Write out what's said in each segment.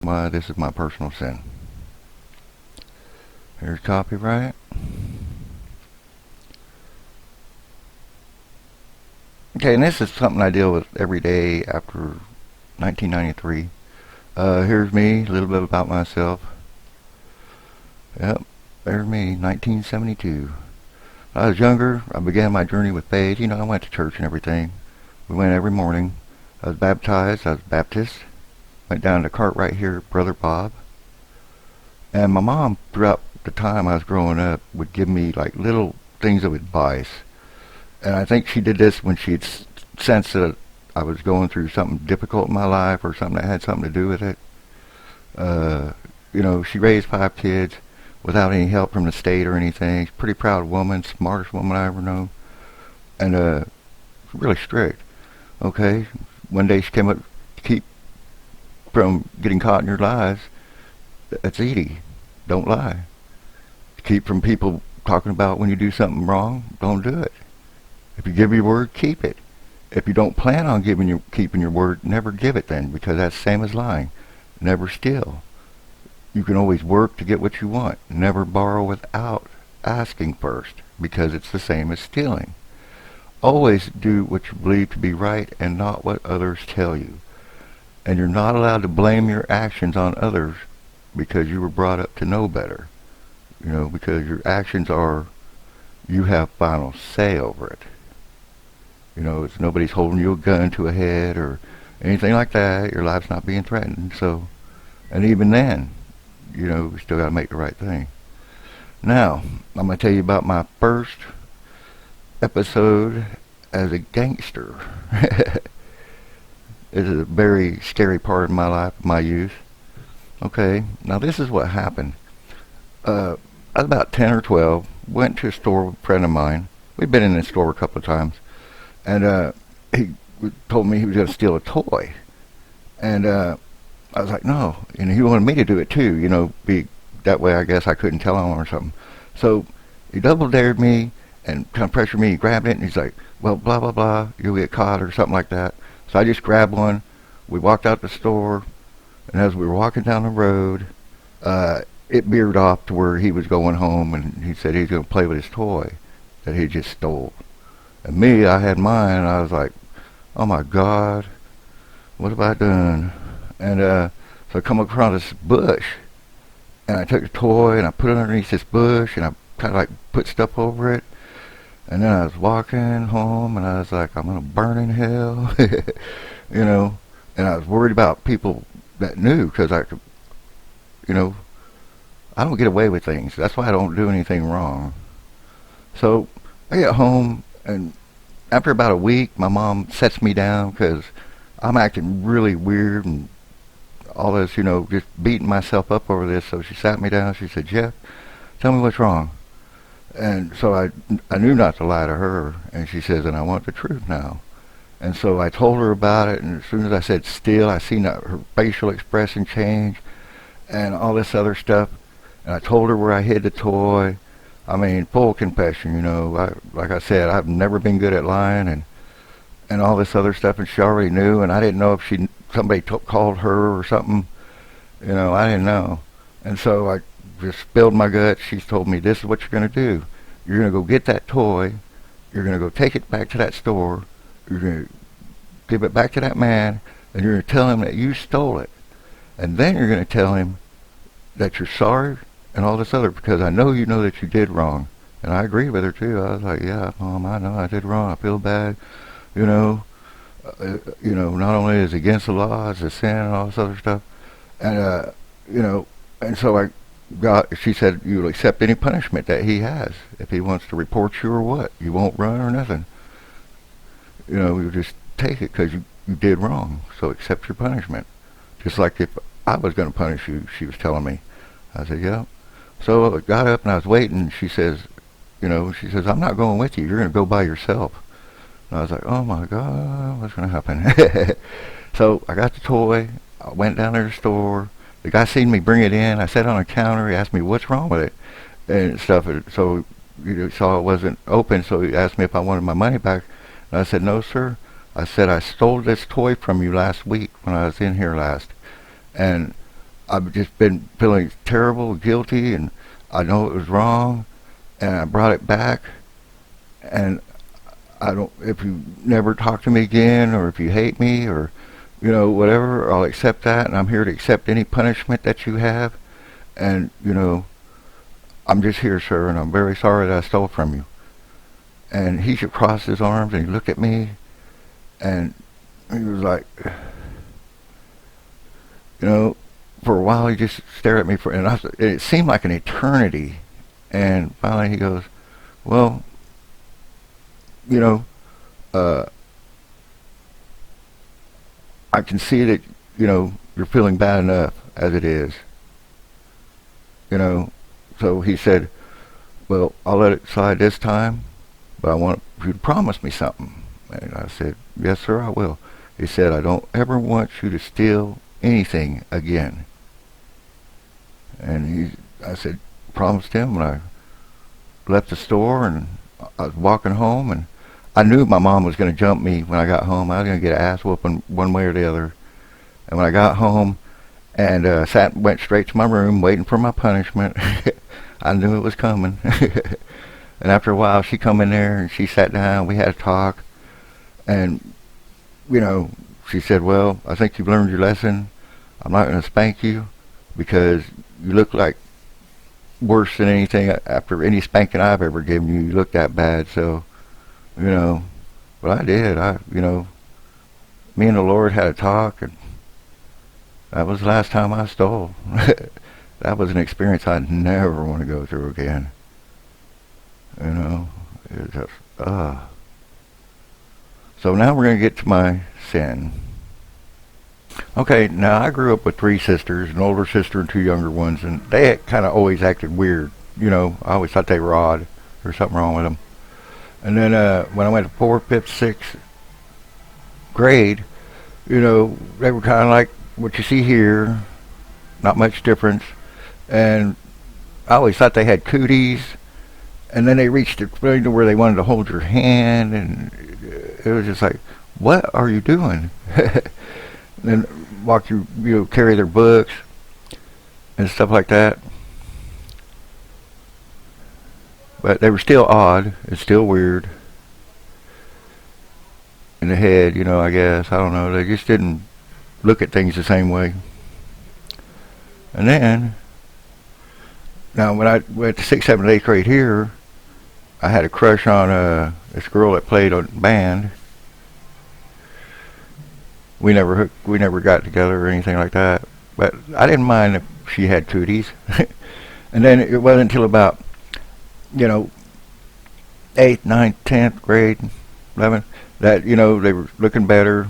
why this is my personal sin. Here's copyright. Okay, and this is something I deal with every day after 1993. Here's me, a little bit about myself. Yep, there's me, 1972. When I was younger, I began my journey with faith. I went to church and everything. We went every morning. I was baptized. I was Baptist. Went down to Cartwright here, Brother Bob. And my mom, throughout the time I was growing up, would give me like little things of advice. And I think she did this when she'd sensed that I was going through something difficult in my life or something that had something to do with it. She raised 5 kids without any help from the state or anything. She's a pretty proud woman, smartest woman I ever known. And really strict. Okay, one day she came up to keep from getting caught in your lies. That's Edie. Don't lie. Keep from people talking about when you do something wrong, don't do it. If you give your word, keep it. If you don't plan on keeping your word, never give it then, because that's the same as lying. Never steal. You can always work to get what you want. Never borrow without asking first, because it's the same as stealing. Always do what you believe to be right and not what others tell you. And you're not allowed to blame your actions on others because you were brought up to know better. Because your actions you have final say over it. It's nobody's holding you a gun to a head or anything like that. Your life's not being threatened. So, and even then, we still got to make the right thing. Now, I'm going to tell you about my first episode as a gangster. It is a very scary part of my life, my youth. Okay, now this is what happened. I was about 10 or 12, went to a store with a friend of mine. We'd been in the store a couple of times. And he told me he was going to steal a toy. And I was like, no. And he wanted me to do it too, that way I guess I couldn't tell him or something. So he double dared me and kind of pressured me. He grabbed it and he's like, well, blah, blah, blah, you'll get caught or something like that. So I just grabbed one. We walked out the store. And as we were walking down the road, it veered off to where he was going home. And he said he was going to play with his toy that he just stole. And me, I had mine, and I was like, oh my God, what have I done? And so I come across this bush, and I took the toy, and I put it underneath this bush, and I kind of like put stuff over it. And then I was walking home, and I was like, I'm going to burn in hell, And I was worried about people that knew, because I could, I don't get away with things. That's why I don't do anything wrong. So I get home, and after about a week, my mom sets me down because I'm acting really weird and all this, just beating myself up over this. So she sat me down. She said, Jeff, tell me what's wrong. And so I knew not to lie to her. And she says, and I want the truth now. And so I told her about it. And as soon as I said steal, I seen her facial expression change and all this other stuff. And I told her where I hid the toy. I mean, full confession, like I said, I've never been good at lying and all this other stuff, and she already knew, and I didn't know if somebody called her or something, I didn't know. And so I just spilled my guts. She told me, this is what you're going to do. You're going to go get that toy, you're going to go take it back to that store, you're going to give it back to that man, and you're going to tell him that you stole it. And then you're going to tell him that you're sorry, and all this other, because I know that you did wrong. And I agreed with her too. I was like, yeah, Mom, I know I did wrong. I feel bad. Not only is it against the law, it's a sin and all this other stuff. And, and so she said, you'll accept any punishment that he has. If he wants to report you or what, you won't run or nothing. You just take it because you did wrong. So accept your punishment. Just like if I was going to punish you, she was telling me. I said, yeah. So I got up and I was waiting. She says, I'm not going with you. You're going to go by yourself. And I was like, oh my God, what's going to happen? So I got the toy. I went down to the store. The guy seen me bring it in. I sat on a counter. He asked me, what's wrong with it? And stuff. So saw it wasn't open. So he asked me if I wanted my money back. And I said, no, sir. I said, I stole this toy from you last week when I was in here last. And I've just been feeling terrible, guilty, and I know it was wrong, and I brought it back. And I don't. If you never talk to me again, or if you hate me, or whatever, I'll accept that, and I'm here to accept any punishment that you have. And I'm just here, sir, and I'm very sorry that I stole from you. And he just crossed his arms and he looked at me, and he was like, for a while he just stared at me it seemed like an eternity. And finally he goes, well, you know, uh, I can see that, you're feeling bad enough as it is, you know. So he said, well, I'll let it slide this time, but I want you to promise me something. And I said, yes, sir, I will. He said, I don't ever want you to steal anything again. And I said, promised him, and I left the store, and I was walking home, and I knew my mom was going to jump me when I got home. I was going to get an ass whooping one way or the other. And when I got home and went straight to my room waiting for my punishment, I knew it was coming. And after a while, she come in there and she sat down. We had a talk, and she said, "Well, I think you've learned your lesson. I'm not going to spank you because you look like worse than anything after any spanking I've ever given you. You look that bad, so But I did. Me and the Lord had a talk, and that was the last time I stole. That was an experience I'd never want to go through again. It just, So now we're going to get to my sin. Okay, now I grew up with three sisters, an older sister and two younger ones, and they kind of always acted weird. I always thought they were odd. There was something wrong with them. And then when I went to 4th, 5th, 6th grade, they were kind of like what you see here, not much difference. And I always thought they had cooties. And then they reached the point where they wanted to hold your hand, and it was just like, what are you doing? And then carry their books and stuff like that. But they were still odd. It's still weird in the head, I guess. I don't know. They just didn't look at things the same way. And then, now when I went to 6th, 7th, 8th grade here, I had a crush on this girl that played on band. We never got together or anything like that. But I didn't mind if she had cooties. And then it wasn't until about 8th, 9th, 10th grade, 11th, that, they were looking better.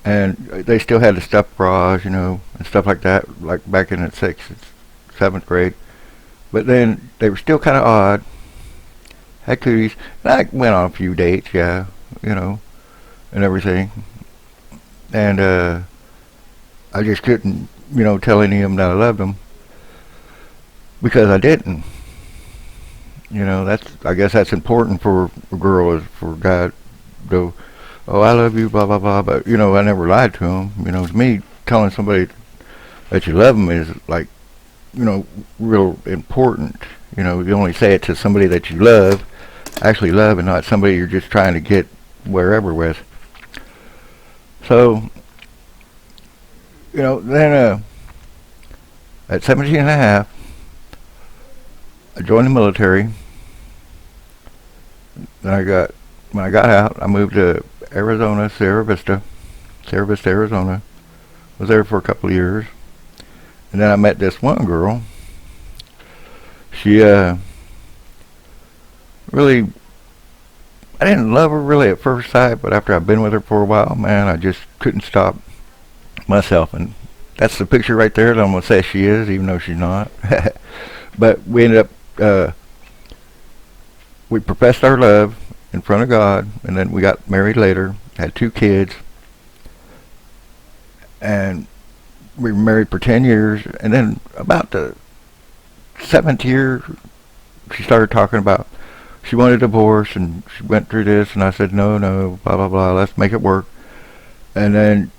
And they still had the stuffed bras, and stuff like that, like back in the 6th, 7th grade. But then they were still kind of odd, had cooties. And I went on a few dates, yeah, and everything. And I just couldn't, tell any of them that I loved them because I didn't. I guess that's important for a girl, is for God to, oh, I love you, blah, blah, blah. But, I never lied to him. To me, telling somebody that you love them is like, real important. You only say it to somebody that you love, actually love, and not somebody you're just trying to get wherever with. So, then at 17 and a half, I joined the military. Then when I got out, I moved to Arizona, Sierra Vista, Arizona. Was there for a couple of years. And then I met this one girl. She really, I didn't love her really at first sight, but after I've been with her for a while, man, I just couldn't stop myself. And that's the picture right there that I'm going to say she is, even though she's not. But we ended up, we professed our love in front of God, and then we got married later, had 2 kids, and we were married for 10 years. And then about the 7th year, she started talking about she wanted a divorce, and she went through this, and I said, no, blah, blah, blah, let's make it work. And then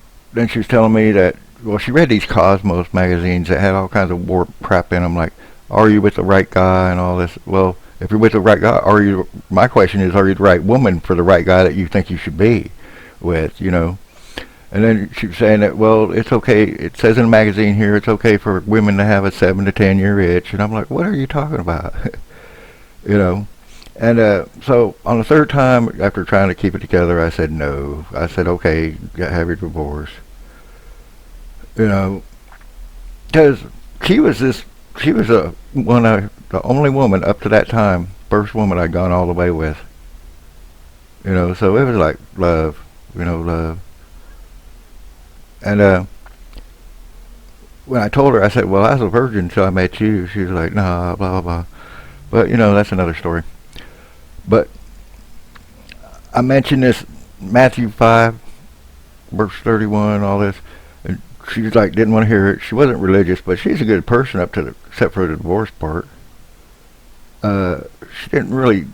she was telling me that well, she read these Cosmos magazines that had all kinds of warped crap in them, like, are you with the right guy and all this. Well, if you're with the right guy, my question is, are you the right woman for the right guy that you think you should be with, you know? And then she was saying that, well, it's okay. It says in the magazine here it's okay for women to have a 7 to 10 year itch. And I'm like, what are you talking about? you know? And so on the third time, after trying to keep it together, I said no. I said, okay, have your divorce. You know, because she was the only woman up to that time, first woman I'd gone all the way with. You know, so it was like love, love. And when I told her, I said, well, I was a virgin until I met you. She was like, nah, blah, blah, blah. But, that's another story. But I mentioned this Matthew 5, verse 31, all this. And she was like, didn't want to hear it. She wasn't religious, but she's a good person except for the divorce part. She didn't really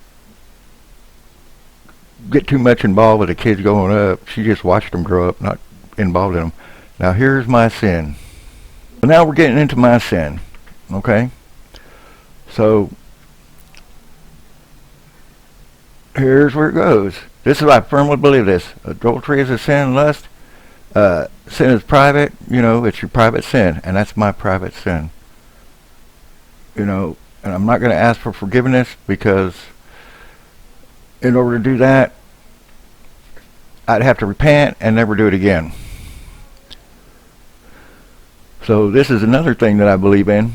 get too much involved with the kids growing up. She just watched them grow up, not involved in them. Now here's my sin. So now we're getting into my sin. Okay? So here's where it goes. This is, I firmly believe this. Adultery is a sin. Lust, sin is private. It's your private sin, and that's my private sin. And I'm not going to ask for forgiveness, because in order to do that, I'd have to repent and never do it again. So this is another thing that I believe in.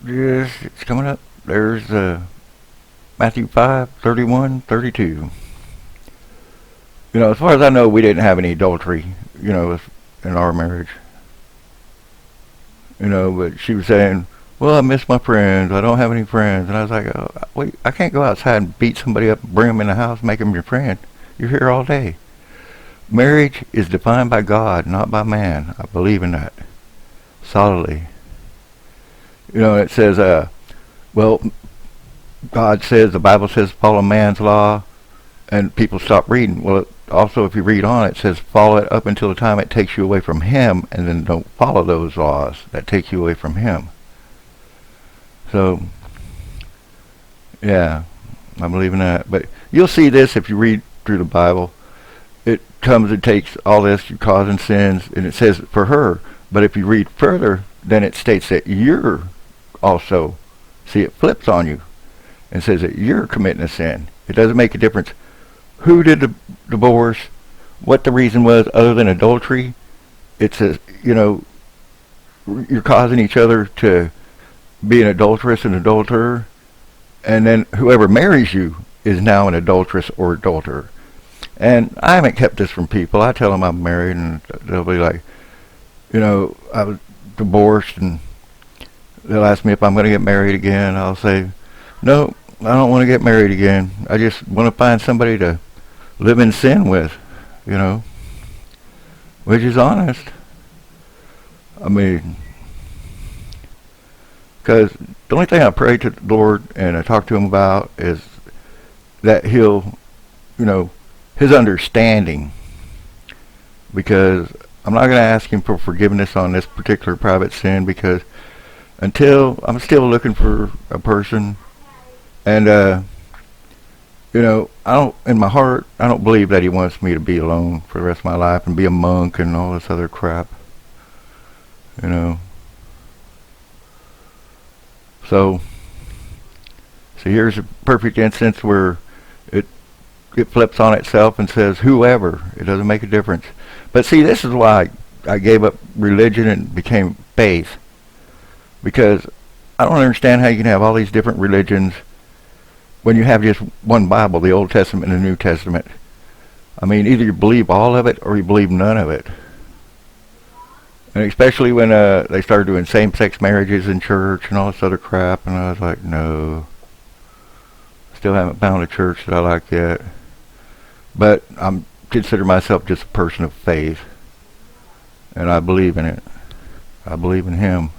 Yes, it's coming up. There's Matthew 5, 31, 32. As far as I know, we didn't have any adultery, in our marriage. But she was saying, well, I miss my friends. I don't have any friends. And I was like, oh, wait, I can't go outside and beat somebody up, bring them in the house, make them your friend. You're here all day. Marriage is defined by God, not by man. I believe in that solidly. It says, well, God says, the Bible says, follow man's law, and people stop reading. Well, also, if you read on, it says, follow it up until the time it takes you away from him, and then don't follow those laws that take you away from him. So, yeah, I believe in that. But you'll see this if you read through the Bible. It comes and takes all this, you're causing sins, and it says for her. But if you read further, then it states that you're also, see, it flips on you and says that you're committing a sin. It doesn't make a difference who did the divorce, what the reason was other than adultery. It says, you're causing each other to be an adulteress and adulterer, and then whoever marries you is now an adulteress or adulterer. And I haven't kept this from people. I tell them I'm married, and they'll be like, I was divorced, and they'll ask me if I'm going to get married again. I'll say, no, I don't want to get married again. I just want to find somebody to live in sin with, which is honest. I mean, because the only thing I pray to the Lord and I talk to him about is that he'll, his understanding. Because I'm not going to ask him for forgiveness on this particular private sin, because until I'm still looking for a person, and I don't, in my heart, I don't believe that he wants me to be alone for the rest of my life and be a monk and all this other crap. So here's a perfect instance where it flips on itself and says whoever. It doesn't make a difference. But see, this is why I gave up religion and became faith. Because I don't understand how you can have all these different religions when you have just one Bible, the Old Testament and the New Testament. I mean, either you believe all of it or you believe none of it. And especially when they started doing same-sex marriages in church and all this other crap, and I was like, no. Still haven't found a church that I like yet. But I consider myself just a person of faith. And I believe in it. I believe in him.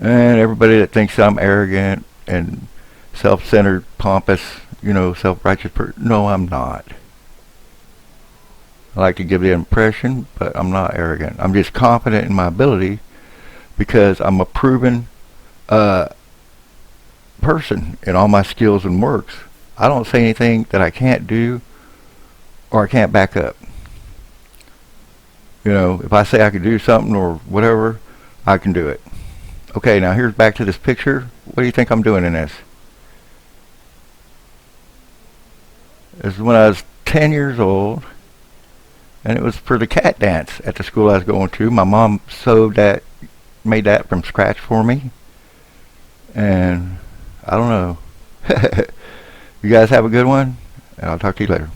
And everybody that thinks I'm arrogant and self-centered, pompous, self-righteous person. No, I'm not. I like to give the impression, but I'm not arrogant. I'm just confident in my ability because I'm a proven uh, person in all my skills and works. I don't say anything that I can't do or I can't back up. If I say I can do something or whatever, I can do it. Okay, now here's back to this picture. What do you think I'm doing in this? This is when I was 10 years old, and it was for the cat dance at the school I was going to. My mom made that from scratch for me, and I don't know. You guys have a good one, and I'll talk to you later.